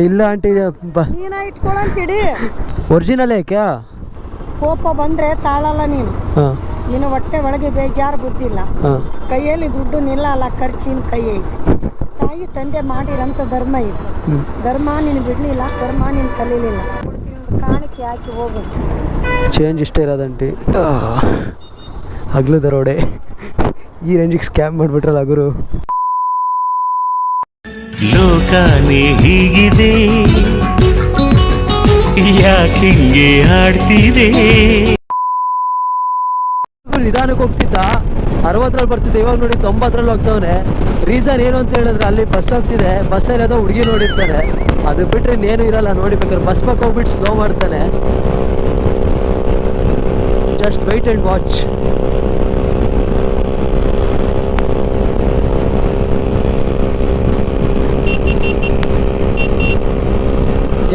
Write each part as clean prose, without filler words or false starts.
ಇಲ್ಲ ಆಂಟಿ ನೀನ ಇಟ್ಕೊಳಂತಿಡಿ ಒರಿಜಿನಲ್ ಕ್ಯಾ ಕೋಪ ಬಂದ್ರೆ ತಾಳಲ್ಲ ನೀನು. ನಿನ್ನ ಹೊಟ್ಟೆ ಒಳಗೆ ಬೇಜಾರು ಬುದ್ಧಿಲ್ಲ. ಕೈಯಲ್ಲಿ ದುಡ್ಡು ನಿಲ್ಲಲ್ಲ, ಖರ್ಚಿನ ಕೈ ಐತಿ. ತಾಯಿ ತಂದೆ ಮಾಡಿರಂತ ಧರ್ಮ ಇದು. ಧರ್ಮ ನೀನು ಬಿಡ್ಲಿಲ್ಲ, ಧರ್ಮ ನೀನು ಕಲೀಲಿಲ್ಲ. ಕಾಣಿಕೆ ಹಾಕಿ ಹೋಗು. ಚೇಂಜ್ ಇಷ್ಟೇ ಇರೋದಂಟಿ. ಹಗ್ಲು ದರೋಡೆ ಈ ರೇಂಜಿಗೆ ಸ್ಕ್ಯಾಮ್ ಮಾಡಿಬಿಟ್ರಲ್ಲ ಗುರು. ಲೋಕನೇ ಹೀಗಿದೆ, ಯಾಕಿಂಗೆ ಆಡ್ತಿದೆ. ನಿಧಾನಕ್ಕೆ ಹೋಗ್ತಿದ್ದ 60ರಲ್ಲಿ ಬರ್ತಿದ್ದೆ, ಇವಾಗ ನೋಡಿ 90ರಲ್ಲಿ ಹೋಗ್ತವನೆ. ರೀಸನ್ ಏನು ಅಂತ ಹೇಳಿದ್ರೆ ಅಲ್ಲಿ ಬಸ್ ಹೋಗ್ತಿದೆ, ಬಸ್ಸಲ್ಲಿ ಅದೋ ಹುಡುಗಿ ನೋಡಿರ್ತಾನೆ, ಅದು ಬಿಟ್ಟರೆ ಇನ್ನೇನು ಇರಲ್ಲ. ನೋಡಿಬೇಕಾದ್ರೆ ಬಸ್ ಪಕ್ಕ ಹೋಗ್ಬಿಟ್ಟು ಸ್ಲೋ ಮಾಡ್ತಾನೆ. Just wait and watch.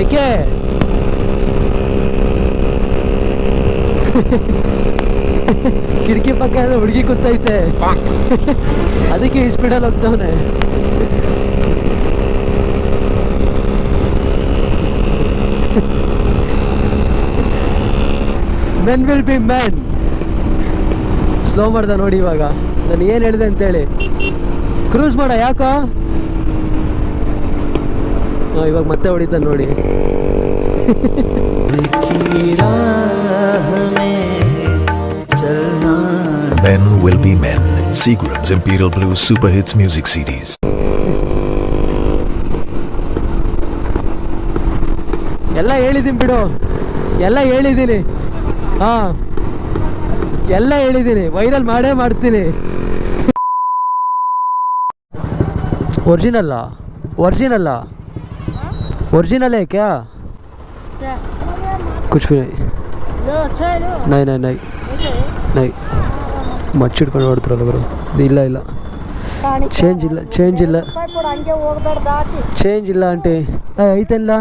ಏಕೆ ಕಿಟಕಿ ಪಕ್ಕ ಹುಡುಗಿ ಕೂತೈತೆ, ಅದಕ್ಕೆ ಈ ಸ್ಪೀಡಲ್ಲಿ ಹೋಗ್ತವನೆ. Men will be men. Slow ಮಾಡ್ದ ನೋಡಿ. ಇವಾಗ ನಾನು ಏನು ಹೇಳಿದೆ ಅಂತೇಳಿ. ಕ್ರೂಸ್ ಮಾಡ ಯಾಕೋ. ಇವಾಗ ಮತ್ತೆ ಹೊಡಿತಾನೆ ನೋಡಿ. Men will be men. Seagram's Imperial Blues Super Hits Music CDs. ಎಲ್ಲ ಹೇಳಿದ್ದೀನಿ ಬಿಡು, ಎಲ್ಲ ಹೇಳಿದ್ದೀನಿ. ಎಲ್ಲ ಹೇಳಿದ್ದೀನಿ, ವೈರಲ್ ಮಾಡೇ ಮಾಡ್ತೀನಿ. ಒರಿಜಿನಲ್ಲ ಒರಿಜಿನಲ್ಲ ओरिजिनल है क्या? कुछ भी नहीं. नहीं नहीं नहीं नहीं ಮಚ್ಚಿಡ್ಕೊಂಡು ಹೊಡ್ತಾರಲ್ಲ ಗುರು. ಇಲ್ಲ ಇಲ್ಲ, ಚೇಂಜ್ ಇಲ್ಲ, ಚೇಂಜ್ ಇಲ್ಲ, ಚೇಂಜ್ ಇಲ್ಲ ಆಂಟಿ. ಐತಲ್ಲ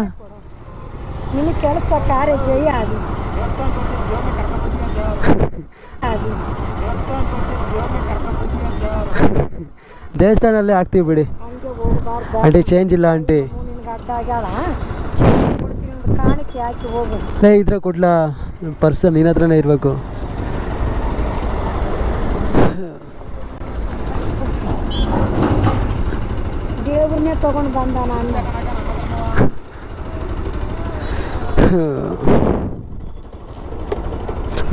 ನಿನ್ನ ಕೆಲಸ ಕಾರ್ಯ ಜಯ ಆಗಿ ದೇವಸ್ಥಾನಲ್ಲೇ ಹಾಕ್ತೀವಿ ಬಿಡಿ ಆಂಟಿ. ಚೇಂಜ್ ಇಲ್ಲ ಆಂಟಿ. ಕಾಣಿಕೆ ಹಾಕಿ ಹೋಗು. ಇದ್ರೆ ಕೊಡ್ಲಾ, ಪರ್ಸ್ ನಿನ್ನ ಹತ್ರನೇ ಇರಬೇಕು. ದೇವ್ರನ್ನೇ ತಗೊಂಡು ಬಂದ ನಾನು.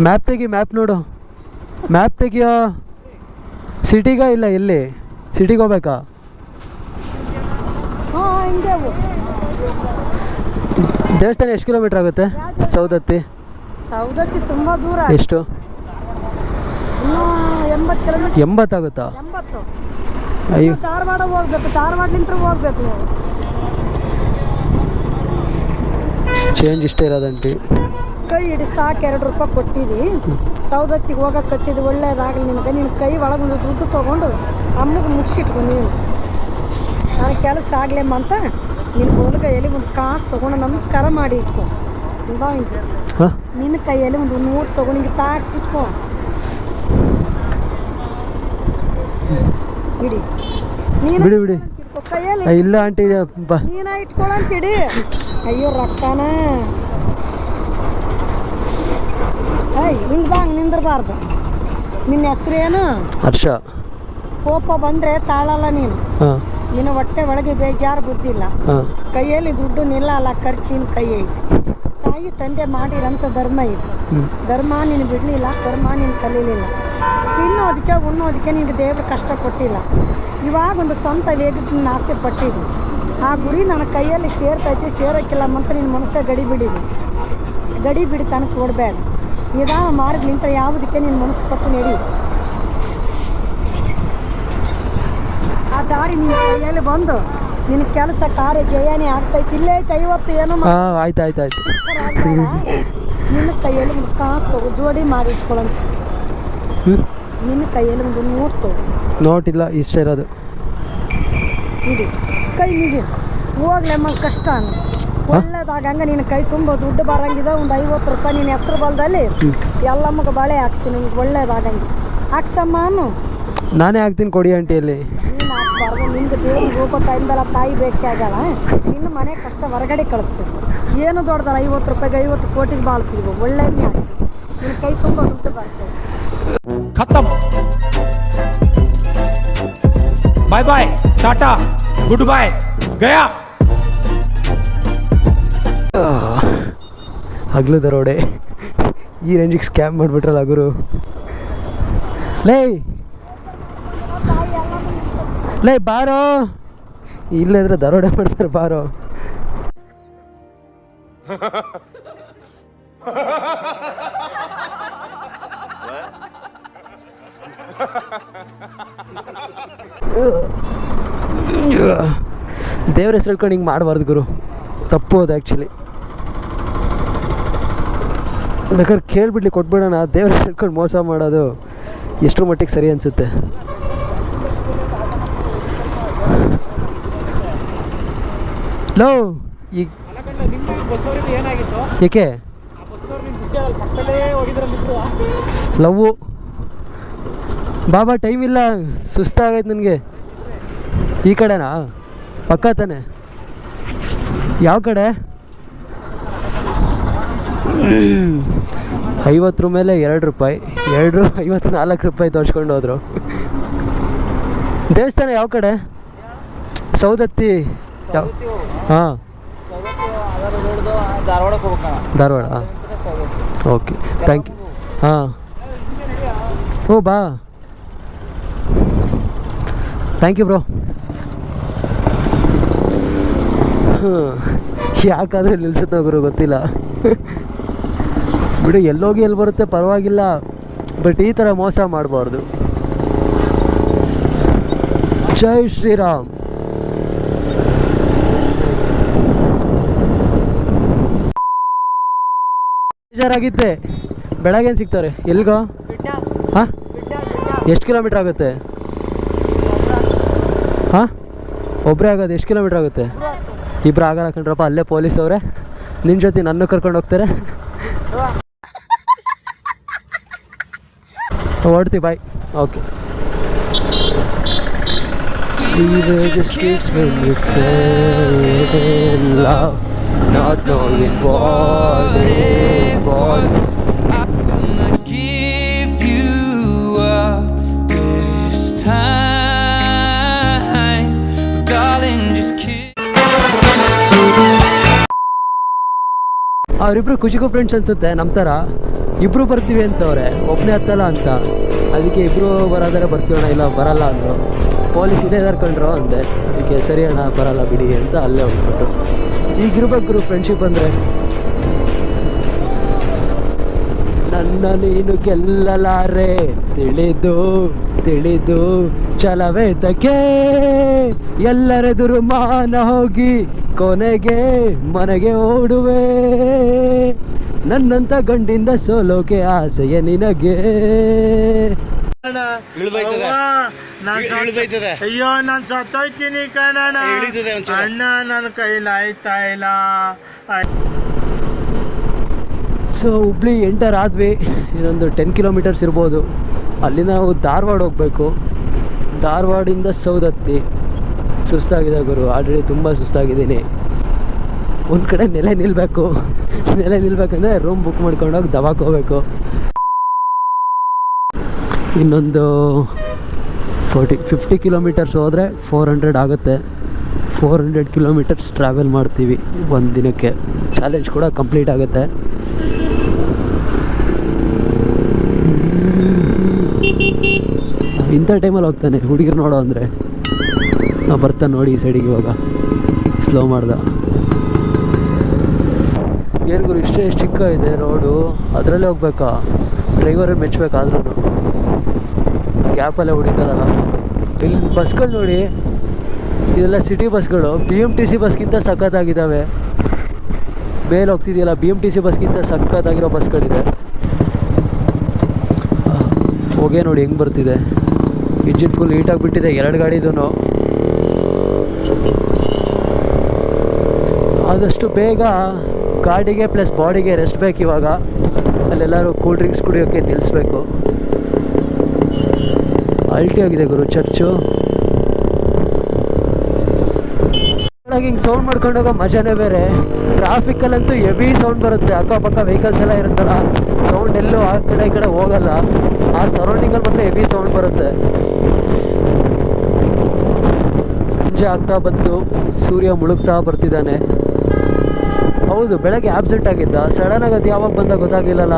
ಮ್ಯಾಪ್ ತೆಗಿ, ಮ್ಯಾಪ್ ನೋಡು, ಮ್ಯಾಪ್ ತೆಗಿಯೋ. ಸಿಟಿಗ ಇಲ್ಲ ಎಲ್ಲಿ? ಸಿಟಿಗೆ ಹೋಗ್ಬೇಕಾ? ದೇವಸ್ಥಾನ ಎಷ್ಟು ಕಿಲೋಮೀಟರ್ ಆಗುತ್ತೆ? ಸೌದತ್ತಿ. ಸೌದತ್ತಿ ತುಂಬ ದೂರ. ಎಷ್ಟು? 80 ಕಿಲೋಮೀಟರ್. 80 ಆಗುತ್ತಾ? 80. ಅಯ್ಯೋ, ಧಾರವಾಡ ಹೋಗ್ಬೇಕು, ಧಾರವಾಡಲಿಂದ ಹೋಗ್ಬೇಕು ನೀವು. ಚೇಂಜ್ ಇಷ್ಟೇ ಇರೋದಂಟಿ. ಕೈ ಹಿಡಿ ಸಾಕು, 2 ರೂಪಾಯಿ ಕೊಟ್ಟಿದ್ದಿ. ಸೌದತ್ತಿಗೆ ಹೋಗಕತ್ತಿದ್ದು ಒಳ್ಳೇದಾಗಲಿ ನಿನಗೆ. ನಿನ್ನ ಕೈ ಒಳಗೊಂದು ದುಡ್ಡು ತೊಗೊಂಡು ಅಮ್ಮಗೆ ಮುಗಿಸಿಟ್ಕೊ ನೀನು. ನಾನು ಕೆಲಸ ಆಗ್ಲೇಮ್ಮ ಅಂತ ನಿನ್ನ ಬಲಗೈಯಲ್ಲಿ ಒಂದು ಕಾಸು ತೊಗೊಂಡು ನಮಸ್ಕಾರ ಮಾಡಿ ಇಟ್ಕೊ. ಬಾ ಹಿಂಗೆ ನಿನ್ನ ಕೈಯಲ್ಲಿ ಒಂದು 100 ತೊಗೊಂಡು ಹಿಂಗೆ ತಾಕ್ಸಿಟ್ಕೊ. ಇಡಿ ನೀನು ಬಿಡಿ ಬಿಡಿ. ಕೈಯಲ್ಲಿ ಇಲ್ಲ ಆಂಟಿ, ನೀನ ಇಟ್ಕೊಳಂತಿಡಿ. ಅಯ್ಯೋ ರಕ್ತಾನ. ಹಿಂಗೆ ಬಾ, ಹಂಗೆ ನಿಂದಿರಬಾರ್ದು. ನಿನ್ನ ಹೆಸ್ರೇನು? ಹರ್ಷ. ಕೋಪ ಬಂದರೆ ತಾಳಲ್ಲ ನೀನು. ನಿನ್ನ ಹೊಟ್ಟೆ ಒಳಗೆ ಬೇಜಾರು ಬುದ್ಧಿಲ್ಲ. ಕೈಯಲ್ಲಿ ದುಡ್ಡು ನಿಲ್ಲಲ್ಲ, ಖರ್ಚಿನ ಕೈ ಐತಿ. ತಾಯಿ ತಂದೆ ಮಾಡಿರಂತ ಧರ್ಮ ಇದು. ಧರ್ಮ ನೀನು ಬಿಡಲಿಲ್ಲ, ಧರ್ಮ ನೀನು ಕಲೀಲಿಲ್ಲ. ಉಣ್ಣೋದಕ್ಕೆ ನಿನಗೆ ದೇವ್ರ ಕಷ್ಟ ಕೊಟ್ಟಿಲ್ಲ. ಇವಾಗ ಒಂದು ಸ್ವಂತ ವೇಗಕ್ಕೆ ನೀನು ಆಸೆ ಪಟ್ಟಿದ್ದು. ಆ ಗುರಿ ನನ್ನ ಕೈಯಲ್ಲಿ ಸೇರ್ತೈತಿ, ಸೇರೋಕ್ಕಿಲ್ಲ ಅಂತ ನಿನ್ನ ಮನಸ್ಸೇ ಗಡಿ ಬಿಡಿದೆ. ಗಡಿ ಬಿಡಿ ತನಕ ಓಡಬೇಡ. ನಿಧಾನ ಮಾರ್ಗಲಿಂತ ಯಾವುದಕ್ಕೆ ನಿನ್ನ ಮನಸ್ಸು ಕೊಟ್ಟು ನಡಿ. ಆ ದಾರಿ ನಿನ್ನ ಕೈಯಲ್ಲಿ ಬಂದು ನಿನ್ನ ಕೆಲಸ ಕಾರ್ಯ ಜಯನೇ ಆಗ್ತೈತಿ. ಇಲ್ಲೇ ಐತೆ 50 ಏನೋ. ಆಯ್ತು ಆಯ್ತು ಆಯ್ತು. ನಿನ್ನ ಕೈಯಲ್ಲಿ ಒಂದು ಕಾಸು ತಗೋ, ಜೋಡಿ ಮಾಡಿ ಇಟ್ಕೊಳ್ಳಂತ. ನಿನ್ನ ಕೈಯಲ್ಲಿ ಒಂದು ನೋಟ್ ತಗೋ. ನೋಟ್ ಇಲ್ಲ, ಇಷ್ಟೇ ಇರೋದು. ಇಡಿ ಕೈ ನಿಗಿ ಹೋಗ್ಲಮ್ಮ, ಕಷ್ಟ ಒಳ್ಳೇದಾಗಂಗ. ನಿನ್ನ ಕೈ ತುಂಬ ದುಡ್ಡು ಬರಂಗಿದೆ. ಒಂದು 50 ರೂಪಾಯಿ ನಿನ್ನ ಹೆಸರು ಬಲ್ದಲ್ಲಿ ಎಲ್ಲಮ್ಮಗೆ ಬಳೆ ಹಾಕ್ತೀನಿ. ನಿಮ್ಗೆ ಒಳ್ಳೇದಾಗಂಗೆ ಹಾಕ್ಸಮ್ಮ. ನಾನೇ ಹಾಕ್ತೀನಿ, ಕೊಡಿ ಆಂಟಿಯಲ್ಲಿ. ನೀನು ಕಳಿಸ್ಬಾರ್ದು. ನಿಮ್ಗೆ ದೇವ್ರಿಗೆ ಹೋಗೋ ಟೈಮ್ದಲ್ಲ ತಾಯಿ ಭೇಟಿ ಆಗಲ್ಲ, ನಿನ್ನ ಮನೆ ಕಷ್ಟ ಹೊರಗಡೆ ಕಳಿಸ್ಬೇಕು. ಏನು ದೊಡ್ಡದಲ್ಲ, 50 ರೂಪಾಯಿಗೆ 50 ಕೋಟಿಗೆ ಬಾಳ್ತೀವಿ, ಒಳ್ಳೆಯದೇ ಆಗ್ತದೆ. ನಿನ್ನ ಕೈ ತುಂಬ ದುಡ್ಡು ಬರ್ತದೆ. खत्म bye bye tata goodbye गया ಹಗ್ಲು ದರೋಡೆ ಈ ರೇಂಜಿಗೆ ಸ್ಕ್ಯಾಮ್ ಮಾಡಿಬಿಟ್ರಲ್ಲ ಗುರು. ಲೇ ಲೇ ಬಾರೋ, ಇಲ್ಲದ್ರೆ ದರೋಡೆ ಮಾಡ್ತಾರೆ ಬಾರೋ. ದೇವ್ರ ಹೆಸರು ಹೇಳ್ಕೊಂಡು ಹಿಂಗೆ ಮಾಡಬಾರ್ದು ಗುರು, ತಪ್ಪು ಅದು ಆ್ಯಕ್ಚುಲಿ. ಬೇಕಾದ್ರೆ ಕೇಳ್ಬಿಡ್ಲಿ ಕೊಟ್ಬಿಡೋಣ, ದೇವ್ರ ಹೆಸರು ಹೇಳ್ಕೊಂಡು ಮೋಸ ಮಾಡೋದು ಎಷ್ಟರ ಮಟ್ಟಿಗೆ ಸರಿ ಅನಿಸುತ್ತೆ. ಲೋ ಈಗ ಏಕೆ ಲವ್ವು ಬಾಬಾ ಟೈಮ್ ಇಲ್ಲ, ಸುಸ್ತಾಗೈತೆ ನನಗೆ. ಈ ಕಡೆನಾ? ಪಕ್ಕ ತಾನೆ? ಯಾವ ಕಡೆ? 50 ಮೇಲೆ 2 ರೂಪಾಯಿ, 54 ರೂಪಾಯಿ ತೋರಿಸ್ಕೊಂಡು ಹೋದ್ರು. ದೇವಸ್ಥಾನ ಯಾವ ಕಡೆ? ಸೌದತ್ತಿ ಯಾವ? ಹಾಂ ಧಾರವಾಡ. Okay thank you. ಹಾಂ ಓ ಬಾ, ಥ್ಯಾಂಕ್ ಯು ಬ್ರೋ. ಯಾಕಾದರೆ ನಿಲ್ಸುತ್ತೋ ಗುರು ಗೊತ್ತಿಲ್ಲ. ಬಿಡು, ಎಲ್ಲೋಗಿ ಎಲ್ಲಿ ಬರುತ್ತೆ ಪರವಾಗಿಲ್ಲ, ಬಟ್ ಈ ಥರ ಮೋಸ ಮಾಡಬಾರ್ದು. ಜೈ ಶ್ರೀರಾಮ್. ಬೇಜಾರಾಗಿತ್ತೆ. ಬೆಳಗ್ಗೆನು ಸಿಗ್ತಾರೆ? ಎಲ್ಗೋ? ಹಾಂ ಎಷ್ಟು ಕಿಲೋಮೀಟ್ರ್ ಆಗುತ್ತೆ? ಹಾಂ ಒಬ್ಬರೇ ಆಗೋದು? ಎಷ್ಟು ಕಿಲೋಮೀಟ್ರ್ ಆಗುತ್ತೆ? ಇಬ್ಬರು ಆಗಲ್ಲ ಕಣ್ರಪ್ಪ, ಅಲ್ಲೇ ಪೊಲೀಸ್ ಅವರೇ ನಿನ್ನ ಜೊತೆ ನನ್ನ ಕರ್ಕೊಂಡು ಹೋಗ್ತಾರೆ. ಓಡ್ತೀವಿ ಬಾಯ್. Okay. Not knowing what it was. I'm gonna give you up this time, darling, just kiss. ಅವರಿಬ್ರು ಖುಷಿಗೂ ಫ್ರೆಂಡ್ಸ್ ಅನ್ಸುತ್ತೆ ನಮ್ಮ ಥರ. ಇಬ್ಬರು ಬರ್ತೀವಿ ಅಂತವ್ರೆ, ಒಬ್ಬನೇ ಹತ್ತಲ್ಲ ಅಂತ. ಅದಕ್ಕೆ ಇಬ್ಬರು ಬರೋದಾರೆ ಬರ್ತೀವಣ್ಣ, ಇಲ್ಲ ಬರಲ್ಲ ಅಂದರು. ಪೊಲೀಸ್ ಇದೇ ಕರ್ಕೊಂಡ್ರು ಅಂದೆ. ಅದಕ್ಕೆ ಸರಿ ಅಣ್ಣ ಬರಲ್ಲ ಬಿಡಿ ಅಂತ ಅಲ್ಲೇ ಹೋಗ್ಬಿಟ್ರು. ಈಗಿರ್ಬೇಕು ಗುರು ಫ್ರೆಂಡ್ಶಿಪ್ ಅಂದರೆ. ನನ್ನ ನೀನು ಗೆಲ್ಲಲಾರೆ ತಿಳಿದು ತಿಳಿದು ಛಲವೇತಕ್ಕೆ, ಎಲ್ಲರೆದುರು ಮಾನ ಹೋಗಿ ಕೊನೆಗೆ ಮನೆಗೆ ಓಡುವೆ. ನನ್ನಂತ ಗಂಡಿಂದ ಸೋಲೋಕೆ ಆಸೆಯ ನಿನಗೆ. ಅಯ್ಯೋ ನಾನು ಸತ್ತೋಯ್ತೀನಿ ಕಣಣ್ಣ, ಅಣ್ಣ ನನ್ನ ಕೈಲಾಯ್ತಾ ಇಲ್ಲ. ಸೊ ಹುಬ್ಳಿ ಎಂಟರ್ ಆದ್ವಿ, ಇನ್ನೊಂದು 10 ಕಿಲೋಮೀಟರ್ಸ್ ಇರ್ಬೋದು. ಅಲ್ಲಿಂದ ನಾವು ಧಾರವಾಡ ಹೋಗಬೇಕು. ಧಾರವಾಡಿಂದ ಸೌದತ್ತಿ. ಸುಸ್ತಾಗಿದೆ ಗುರು, ಆಲ್ರೆಡಿ ತುಂಬ ಸುಸ್ತಾಗಿದ್ದೀನಿ. ಒಂದು ಕಡೆ ನೆಲೆ ನಿಲ್ಲಬೇಕಂದ್ರೆ ರೂಮ್ ಬುಕ್ ಮಾಡ್ಕೊಂಡೋಗಿ ದವಾಕ್ ಹೋಗ್ಬೇಕು. ಇನ್ನೊಂದು 50 ಕಿಲೋಮೀಟರ್ಸ್ ಹೋದರೆ 400 ಆಗುತ್ತೆ. 400 ಕಿಲೋಮೀಟರ್ಸ್ ಟ್ರಾವೆಲ್ ಮಾಡ್ತೀವಿ ಒಂದು ದಿನಕ್ಕೆ. ಚಾಲೆಂಜ್ ಕೂಡ ಕಂಪ್ಲೀಟ್ ಆಗುತ್ತೆ. ಇಂಥ ಟೈಮಲ್ಲಿ ಹೋಗ್ತಾನೆ ಹುಡುಗಿರು ನೋಡೋ ಅಂದರೆ. ನಾವು ಬರ್ತಾನೆ ನೋಡಿ ಈ ಸೈಡಿಗೆ. ಇವಾಗ ಸ್ಲೋ ಮಾಡ್ದ. ಏನು ಗುರು ಇಷ್ಟೇ ಚಿಕ್ಕ ಇದೆ ರೋಡು, ಅದರಲ್ಲೇ ಹೋಗ್ಬೇಕಾ? ಡ್ರೈವರ್ ಮೆಚ್ಚಬೇಕಾದ್ರೂ ಗ್ಯಾಪಲ್ಲೇ ಹೊಡಿತಾರಲ್ಲ. ಇಲ್ಲಿ ಬಸ್ಗಳು ನೋಡಿ, ಇದೆಲ್ಲ ಸಿಟಿ ಬಸ್ಗಳು. BMTC ಬಸ್ಗಿಂತ ಸಖತ್ತಾಗಿದ್ದಾವೆ. ಮೇಲೆ ಹೋಗ್ತಿದೆಯಲ್ಲ, BMTC ಬಸ್ಗಿಂತ ಸಖತ್ತಾಗಿರೋ ಬಸ್ಗಳಿದೆ. ಹೊಗೆ ನೋಡಿ ಹೆಂಗೆ ಬರ್ತಿದೆ. ಇಂಜಿನ್ ಫುಲ್ ಹೀಟಾಗಿಬಿಟ್ಟಿದೆ 2 ಗಾಡಿದೂ. ಆದಷ್ಟು ಬೇಗ ಗಾಡಿಗೆ ಪ್ಲಸ್ ಬಾಡಿಗೆ ರೆಸ್ಟ್ ಬೇಕು. ಇವಾಗ ಅಲ್ಲೆಲ್ಲರೂ ಕೂಲ್ ಡ್ರಿಂಕ್ಸ್ ಕುಡಿಯೋಕ್ಕೆ ನಿಲ್ಲಿಸ್ಬೇಕು. ಅಲ್ಟಿ ಆಗಿದೆ ಗುರು ಚರ್ಚು. ಆಗಿ ಹಿಂಗೆ ಸೌಂಡ್ ಮಾಡ್ಕೊಂಡು ಹೋಗೋ ಮಜಾನೇ ಬೇರೆ. ಟ್ರಾಫಿಕಲ್ಲಂತೂ ಹೆವಿ ಸೌಂಡ್ ಬರುತ್ತೆ, ಅಕ್ಕಪಕ್ಕ ವೆಹಿಕಲ್ಸ್ ಎಲ್ಲ ಇರುತ್ತಲ್ಲ, ಸೌಂಡ್ ಎಲ್ಲೂ ಆ ಕಡೆ ಈ ಕಡೆ ಹೋಗಲ್ಲ. ಆ ಸರೌಂಡಿಂಗಲ್ಲಿ ಮಾತ್ರ ಹೆವಿ ಸೌಂಡ್ ಬರುತ್ತೆ. ಸಂಜೆ ಆಗ್ತಾ ಬಂತು, ಸೂರ್ಯ ಮುಳುಗ್ತಾ ಬರ್ತಿದ್ದಾನೆ. ಹೌದು, ಬೆಳಗ್ಗೆ ಆಬ್ಸೆಂಟ್ ಆಗಿದ್ದ, ಸಡನ್ ಆಗಿ ಅದು ಯಾವಾಗ ಬಂದ ಗೊತ್ತಾಗಿಲ್ಲಲ್ಲ.